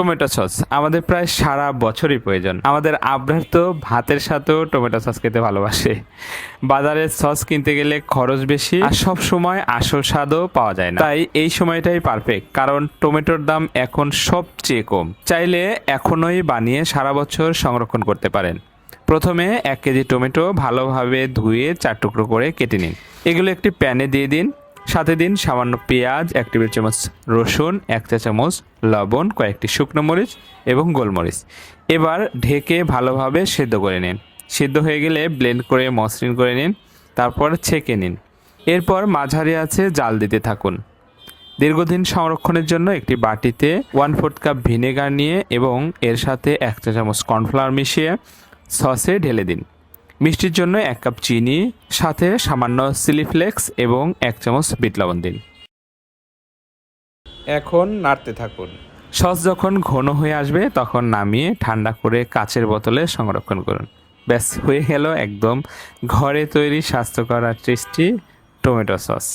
Tomato sauce আমাদের প্রায় সারা বছরই প্রয়োজন। আমাদের আবরার তো ভাতের সাথেও টমেটো সস খেতে ভালোবাসে। বাজারের সস কিনতে গেলে খরচ বেশি আর সব সময় আসল স্বাদও পাওয়া যায় না, তাই এই সময়টাই পারফেক্ট, কারণ টমেটোর দাম এখন সবচেয়ে কম। চাইলে এখনই বানিয়ে সারা বছর সংরক্ষণ করতে পারেন। প্রথমে 1 কেজি টমেটো ভালোভাবে ধুয়ে 4 টুকরো করে কেটে নিন। এগুলো একটি প্যানে দিয়ে দিন। সাথে দিন সামান্য পেঁয়াজ, 1 টেবিল চামচ রসুন, 1 চা চামচ লবণ, কয়েকটি শুকনো মরিচ এবং গোলমরিচ। এবার ঢেকে ভালোভাবে সেদ্ধ করে নিন। সিদ্ধ হয়ে গেলে ব্লেন্ড করে মসৃণ করে নিন, তারপর ছেঁকে নিন। এরপর মাঝারি আঁচে জাল দিতে থাকুন। দীর্ঘদিন সংরক্ষণের জন্য একটি বাটিতে 1/4 কাপ ভিনেগার নিয়ে এবং এর সাথে 1 চা চামচ কর্নফ্লাওয়ার মিশিয়ে সসে ঢেলে দিন। মিষ্টির জন্য 1 কাপ চিনি, সাথে সামান্য চিলি ফ্লেক্স এবং 1 চামচ বিট লবণ দিন। এখন নাড়তে থাকুন। সস যখন ঘন হয়ে আসবে তখন নামিয়ে ঠান্ডা করে কাচের বোতলে সংরক্ষণ করুন। ব্যাস, হয়ে গেল একদম ঘরে তৈরি স্বাস্থ্যকর আর টেস্টি টমেটো সস।